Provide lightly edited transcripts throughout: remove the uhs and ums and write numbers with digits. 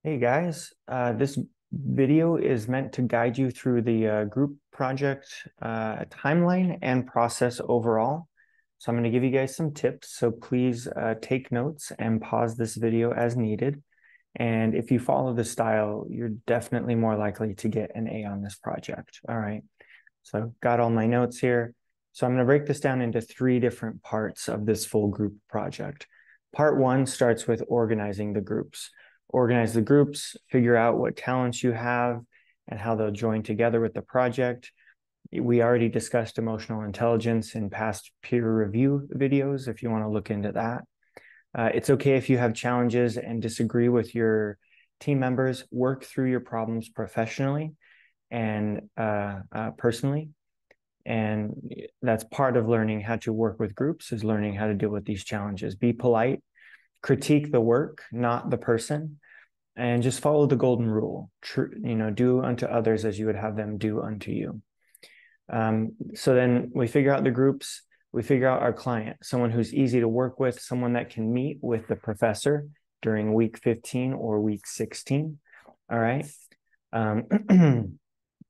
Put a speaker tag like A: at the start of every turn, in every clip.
A: Hey guys, this video is meant to guide you through the group project timeline and process overall. So I'm going to give you guys some tips. So please take notes and pause this video as needed. And if you follow the style, you're definitely more likely to get an A on this project. All right. So I've got all my notes here. So I'm going to break this down into three different parts of this full group project. Part one starts with organizing the groups. Organize the groups, figure out what talents you have and how they'll join together with the project. We already discussed emotional intelligence in past peer review videos if you want to look into that. It's okay if you have challenges and disagree with your team members. Work through your problems professionally and personally. And that's part of learning how to work with groups, is learning how to deal with these challenges. Be polite, critique the work, not the person, and just follow the golden rule. Do unto others as you would have them do unto you. So then we figure out the groups, we figure out our client, someone who's easy to work with, someone that can meet with the professor during week 15 or week 16. All right. And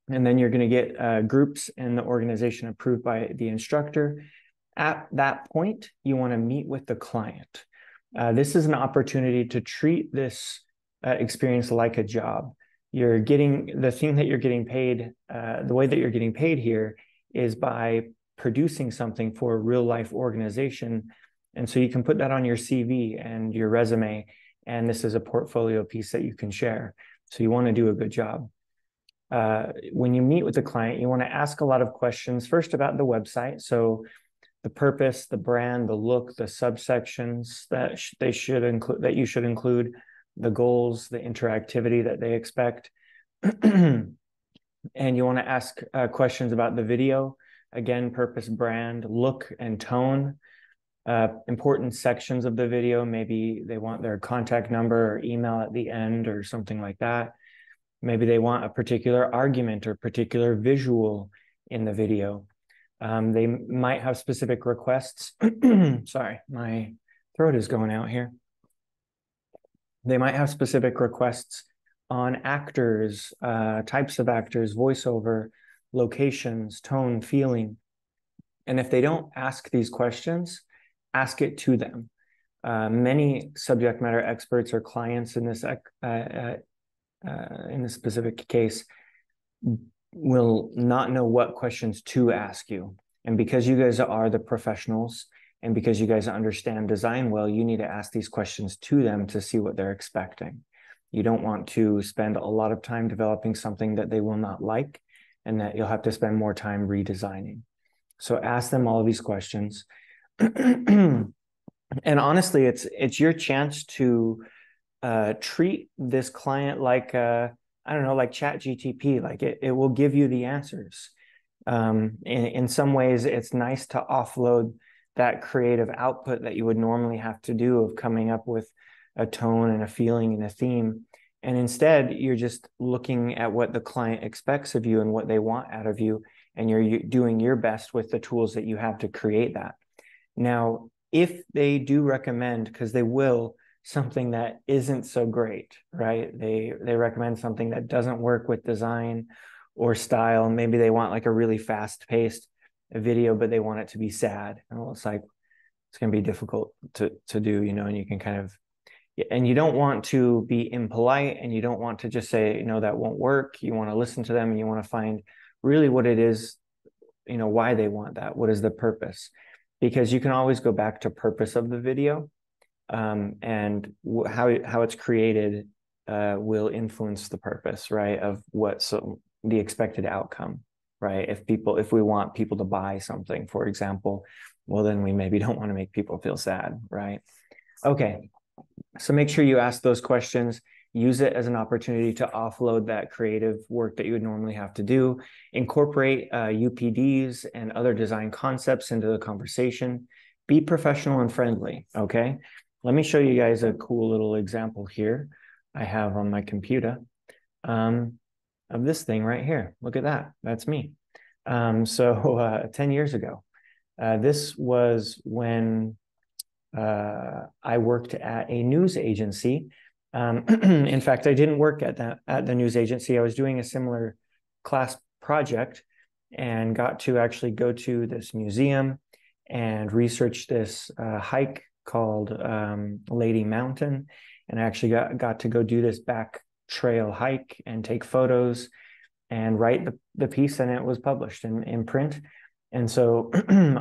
A: then you're going to get groups in the organization approved by the instructor. At that point, you want to meet with the client. This is an opportunity to treat this experience like a job. You're getting the thing that you're getting paid, the way that you're getting paid here is by producing something for a real life organization. And so you can put that on your CV and your resume, and this is a portfolio piece that you can share. So you want to do a good job. When you meet with the client, you want to ask a lot of questions, first about the website. So the purpose, the brand, the look, the subsections that they should include, that you should include, the goals, the interactivity that they expect. And you want to ask questions about the video. Again, purpose, brand, look, and tone. Important sections of the video. Maybe they want their contact number or email at the end or something like that. Maybe they want a particular argument or particular visual in the video. They might have specific requests. Sorry, my throat is going out here. They might have specific requests on actors, types of actors, voiceover, locations, tone, feeling. And if they don't ask these questions, ask it to them. Many subject matter experts or clients in this specific case will not know what questions to ask you. And because you guys are the professionals and because you guys understand design well, you need to ask these questions to them to see what they're expecting. You don't want to spend a lot of time developing something that they will not like and that you'll have to spend more time redesigning. So ask them all of these questions. And honestly, it's your chance to treat this client like I don't know, like ChatGPT. Like it will give you the answers. In some ways, it's nice to offload that creative output that you would normally have to do of coming up with a tone and a feeling and a theme. And instead, you're just looking at what the client expects of you and what they want out of you, and you're doing your best with the tools that you have to create that. Now, if they do recommend, because they will, something that isn't so great, right? They recommend something that doesn't work with design or style. Maybe they want like a really fast-paced video, but they want it to be sad. And it's like, it's going to be difficult to do, and you can kind of, and you don't want to be impolite, and you don't want to just say, that won't work. You want to listen to them and you want to find really what it is, why they want that. What is the purpose? Because you can always go back to purpose of the video. And how it's created will influence the purpose, right, of the expected outcome, right? If we want people to buy something, for example, well, then we maybe don't want to make people feel sad, right? Okay, so make sure you ask those questions. Use it as an opportunity to offload that creative work that you would normally have to do. Incorporate UPDs and other design concepts into the conversation. Be professional and friendly, okay? Let me show you guys a cool little example here I have on my computer of this thing right here. Look at that. That's me. 10 years ago, this was when I worked at a news agency, In fact, I didn't work at the news agency. I was doing a similar class project and got to actually go to this museum and research this hike called Lady Mountain. And I actually got to go do this back trail hike and take photos and write the piece, and it was published in print. And so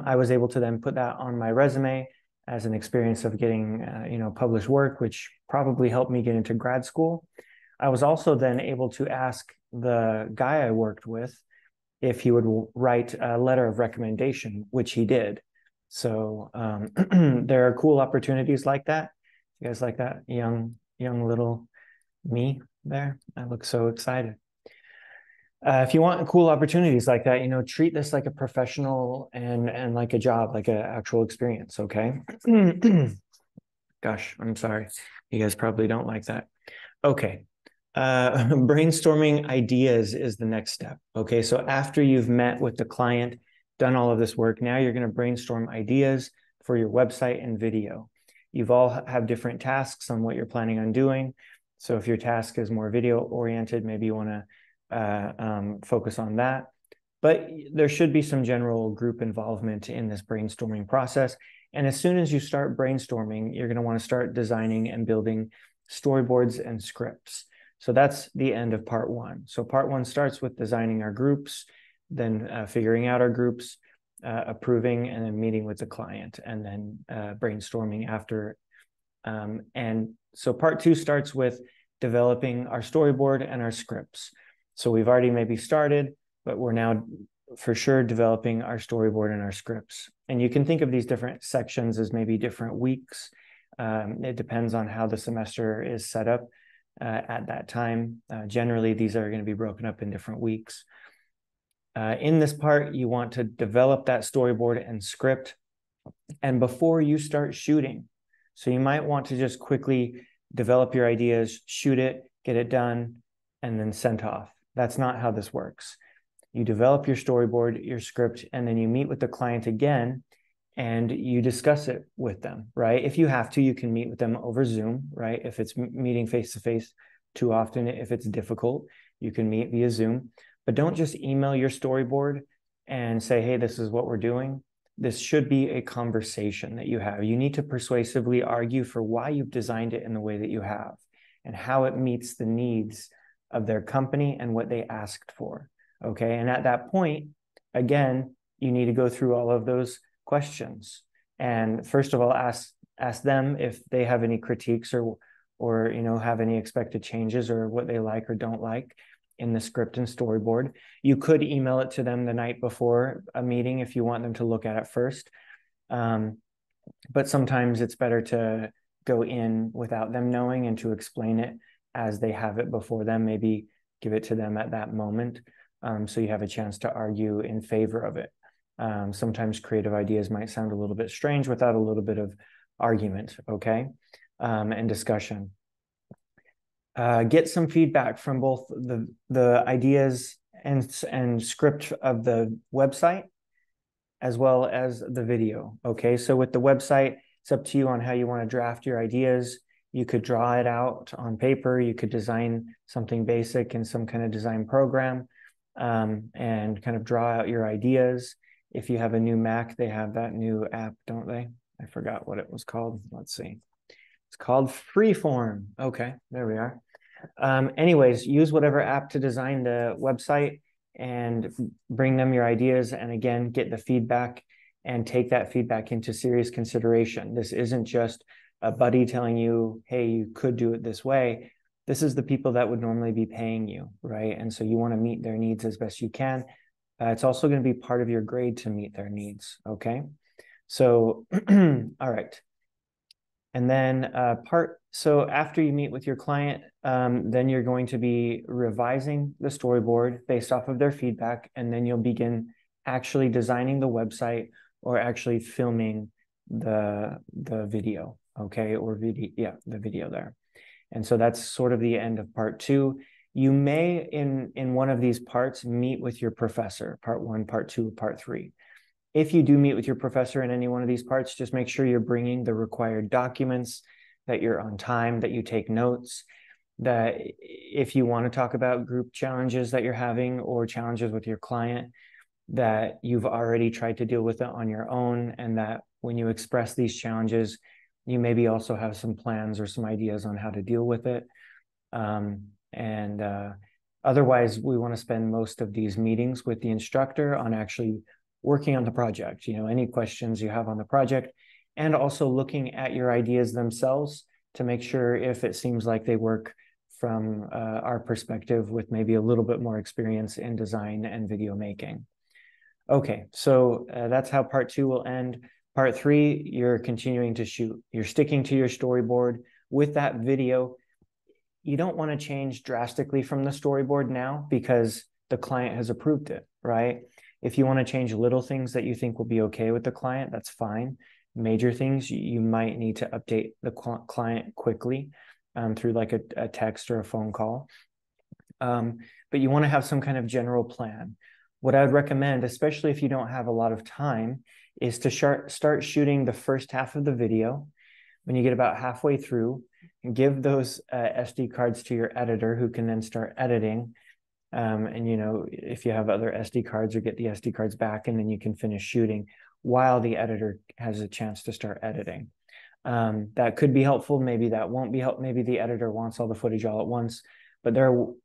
A: I was able to then put that on my resume as an experience of getting published work, which probably helped me get into grad school. I was also then able to ask the guy I worked with if he would write a letter of recommendation, which he did. So there are cool opportunities like that. You guys like that? Young little me there? I look so excited. If you want cool opportunities like that, treat this like a professional and like a job, like an actual experience, okay? Gosh, I'm sorry. You guys probably don't like that. Okay. Brainstorming ideas is the next step. Okay. So after you've met with the client, done all of this work, now you're going to brainstorm ideas for your website and video. You've all have different tasks on what you're planning on doing. So if your task is more video oriented, maybe you want to focus on that. But there should be some general group involvement in this brainstorming process. And as soon as you start brainstorming, you're going to want to start designing and building storyboards and scripts. So that's the end of part one. So part one starts with designing our groups, then figuring out our groups, approving, and then meeting with the client, and then brainstorming after. And so part two starts with developing our storyboard and our scripts. So we've already maybe started, but we're now for sure developing our storyboard and our scripts. And you can think of these different sections as maybe different weeks. It depends on how the semester is set up at that time. Generally, these are going to be broken up in different weeks. In this part, you want to develop that storyboard and script. And before you start shooting, so you might want to just quickly develop your ideas, shoot it, get it done, and then send off. That's not how this works. You develop your storyboard, your script, and then you meet with the client again and you discuss it with them, right? If you have to, you can meet with them over Zoom, right? If it's meeting face-to-face too often, if it's difficult, you can meet via Zoom. But don't just email your storyboard and say, hey, this is what we're doing. This should be a conversation that you have. You need to persuasively argue for why you've designed it in the way that you have and how it meets the needs of their company and what they asked for. Okay. And at that point, again, you need to go through all of those questions. And first of all, ask them if they have any critiques or have any expected changes or what they like or don't like in the script and storyboard. You could email it to them the night before a meeting if you want them to look at it first. But sometimes it's better to go in without them knowing and to explain it as they have it before them, maybe give it to them at that moment. So you have a chance to argue in favor of it. Sometimes creative ideas might sound a little bit strange without a little bit of argument, okay, and discussion. Get some feedback from both the ideas and script of the website as well as the video, okay? So with the website, it's up to you on how you want to draft your ideas. You could draw it out on paper. You could design something basic in some kind of design program and kind of draw out your ideas. If you have a new Mac, they have that new app, don't they? I forgot what it was called. Let's see. It's called Freeform. Okay, there we are. Anyways, use whatever app to design the website and bring them your ideas. And again, get the feedback and take that feedback into serious consideration. This isn't just a buddy telling you, hey, you could do it this way. This is the people that would normally be paying you, right? And so you want to meet their needs as best you can. It's also going to be part of your grade to meet their needs, okay? So, all right. And then so after you meet with your client, then you're going to be revising the storyboard based off of their feedback, and then you'll begin actually designing the website or actually filming the video, okay? Or the video there. And so that's sort of the end of part two. You may, in one of these parts, meet with your professor, part one, part two, part three. If you do meet with your professor in any one of these parts, just make sure you're bringing the required documents that you're on time, that you take notes, that if you want to talk about group challenges that you're having or challenges with your client, that you've already tried to deal with it on your own, and that when you express these challenges, you maybe also have some plans or some ideas on how to deal with it. Otherwise, we want to spend most of these meetings with the instructor on actually working on the project, any questions you have on the project, and also looking at your ideas themselves to make sure if it seems like they work from our perspective with maybe a little bit more experience in design and video making. Okay, so that's how part 2 will end. Part 3, you're continuing to shoot. You're sticking to your storyboard. With that video, you don't want to change drastically from the storyboard now because the client has approved it, right? If you want to change little things that you think will be okay with the client, that's fine. Major things, you might need to update the client quickly through like a text or a phone call. But you want to have some kind of general plan. What I would recommend, especially if you don't have a lot of time, is to start shooting the first half of the video. When you get about halfway through, and give those SD cards to your editor, who can then start editing. If you have other SD cards, or get the SD cards back, and then you can finish shooting while the editor has a chance to start editing. That could be helpful. Maybe that won't be helpful. Maybe the editor wants all the footage all at once, but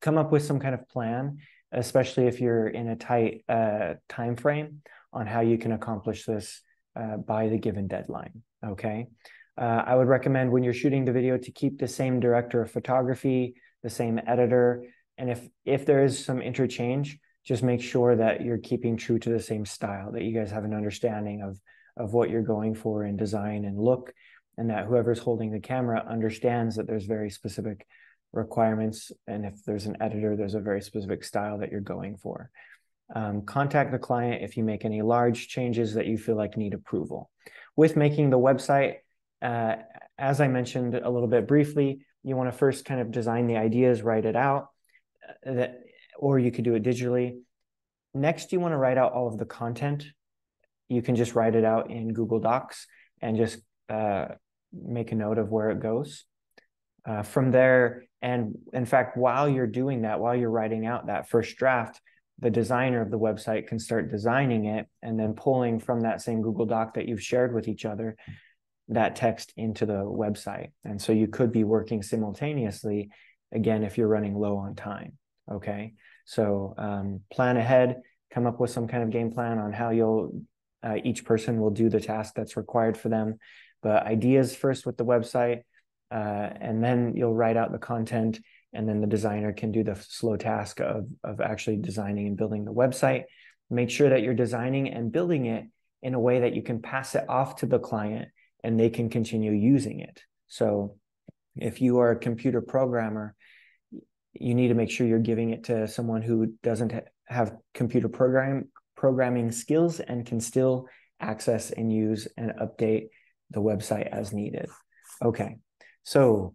A: come up with some kind of plan, especially if you're in a tight time frame, on how you can accomplish this by the given deadline. Okay. I would recommend when you're shooting the video to keep the same director of photography, the same editor. And if there is some interchange, just make sure that you're keeping true to the same style, that you guys have an understanding of what you're going for in design and look, and that whoever's holding the camera understands that there's very specific requirements. And if there's an editor, there's a very specific style that you're going for. Contact the client if you make any large changes that you feel like need approval. With making the website, as I mentioned a little bit briefly, you want to first kind of design the ideas, write it out, or you could do it digitally. Next, you want to write out all of the content. You can just write it out in Google Docs and just make a note of where it goes. From there, and in fact, while you're doing that, while you're writing out that first draft, the designer of the website can start designing it and then pulling from that same Google Doc that you've shared with each other that text into the website. And so you could be working simultaneously, again, if you're running low on time. Okay, so plan ahead, come up with some kind of game plan on how each person will do the task that's required for them. But ideas first with the website, and then you'll write out the content, and then the designer can do the slow task of actually designing and building the website. Make sure that you're designing and building it in a way that you can pass it off to the client and they can continue using it. So if you are a computer programmer, you need to make sure you're giving it to someone who doesn't have computer programming skills and can still access and use and update the website as needed. Okay, so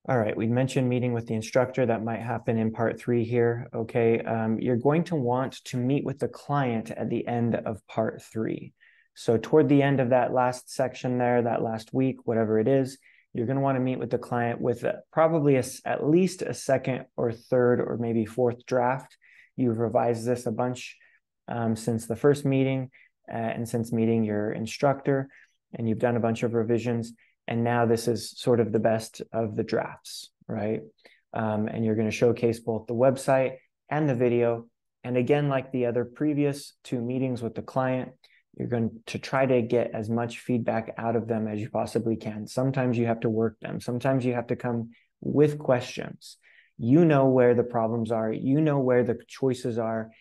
A: all right, we mentioned meeting with the instructor. That might happen in part 3 here. Okay, you're going to want to meet with the client at the end of part 3. So toward the end of that last section there, that last week, whatever it is, you're going to want to meet with the client with probably at least a second or third or maybe fourth draft. You've revised this a bunch since the first meeting and since meeting your instructor, and you've done a bunch of revisions. And now this is sort of the best of the drafts, right? And you're going to showcase both the website and the video. And again, like the other previous 2 meetings with the client, you're going to try to get as much feedback out of them as you possibly can. Sometimes you have to work them. Sometimes you have to come with questions. You know where the problems are. You know where the choices are.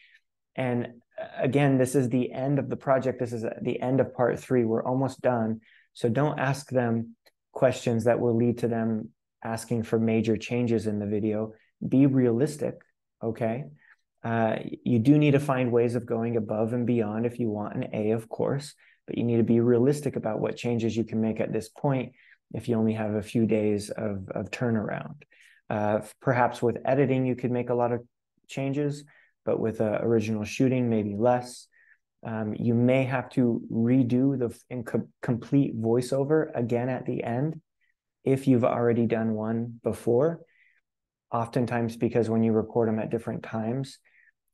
A: And again, this is the end of the project. This is the end of part 3. We're almost done. So don't ask them questions that will lead to them asking for major changes in the video. Be realistic, okay? You do need to find ways of going above and beyond if you want an A, of course, but you need to be realistic about what changes you can make at this point if you only have a few days of turnaround. Perhaps with editing, you could make a lot of changes, but with original shooting, maybe less. You may have to redo the complete voiceover again at the end if you've already done one before. Oftentimes, because when you record them at different times,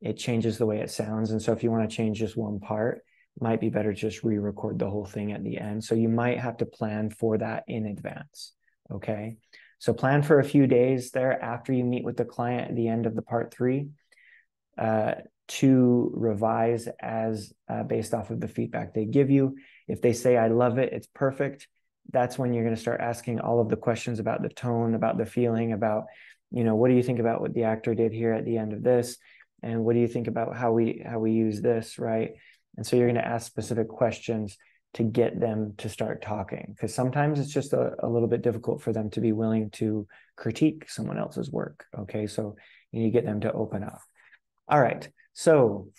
A: it changes the way it sounds. And so if you want to change just one part, it might be better to just re-record the whole thing at the end. So you might have to plan for that in advance. Okay. So plan for a few days there after you meet with the client at the end of the part 3 to revise as based off of the feedback they give you. If they say, I love it, it's perfect, that's when you're going to start asking all of the questions about the tone, about the feeling, about, what do you think about what the actor did here at the end of this? And what do you think about how we use this, right? And so you're going to ask specific questions to get them to start talking, because sometimes it's just a little bit difficult for them to be willing to critique someone else's work. Okay, so you need to get them to open up. All right, so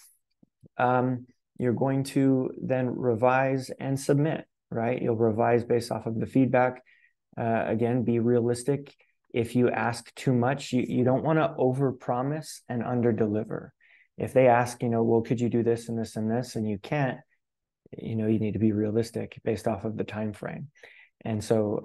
A: you're going to then revise and submit, right? You'll revise based off of the feedback. Again, be realistic. If you ask too much, you don't want to overpromise and underdeliver. If they ask, well, could you do this and this and this, and you can't, you need to be realistic based off of the time frame. And so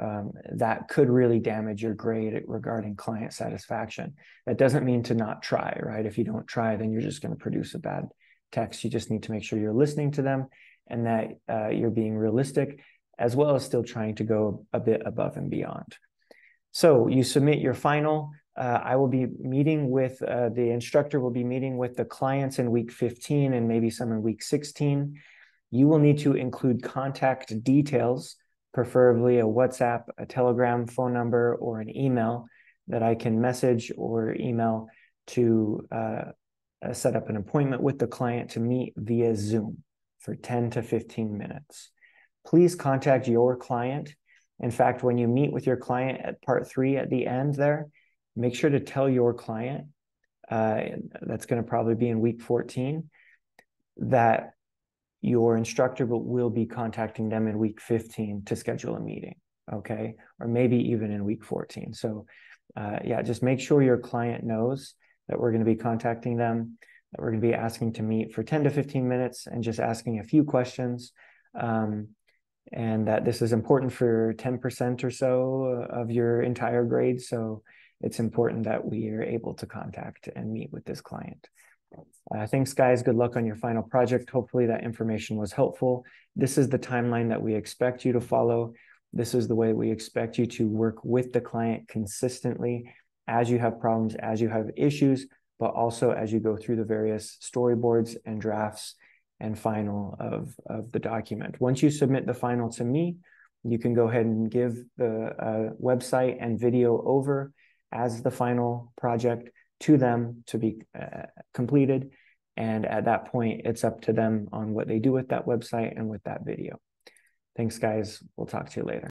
A: that could really damage your grade regarding client satisfaction. That doesn't mean to not try, right? If you don't try, then you're just going to produce a bad text. You just need to make sure you're listening to them and that you're being realistic, as well as still trying to go a bit above and beyond. So you submit your final. I will be meeting with, the instructor will be meeting with the clients in week 15 and maybe some in week 16. You will need to include contact details, preferably a WhatsApp, a Telegram phone number, or an email that I can message or email to set up an appointment with the client to meet via Zoom for 10 to 15 minutes. Please contact your client. In fact, when you meet with your client at part 3 at the end there, make sure to tell your client, that's going to probably be in week 14, that your instructor will be contacting them in week 15 to schedule a meeting, okay? Or maybe even in week 14. So yeah, just make sure your client knows that we're going to be contacting them, that we're going to be asking to meet for 10 to 15 minutes and just asking a few questions. And that this is important for 10% or so of your entire grade. So it's important that we are able to contact and meet with this client. Thanks, guys. Good luck on your final project. Hopefully that information was helpful. This is the timeline that we expect you to follow. This is the way we expect you to work with the client consistently as you have problems, as you have issues, but also as you go through the various storyboards and drafts and final of the document. Once you submit the final to me, you can go ahead and give the website and video over as the final project to them to be completed. And at that point, it's up to them on what they do with that website and with that video. Thanks, guys. We'll talk to you later.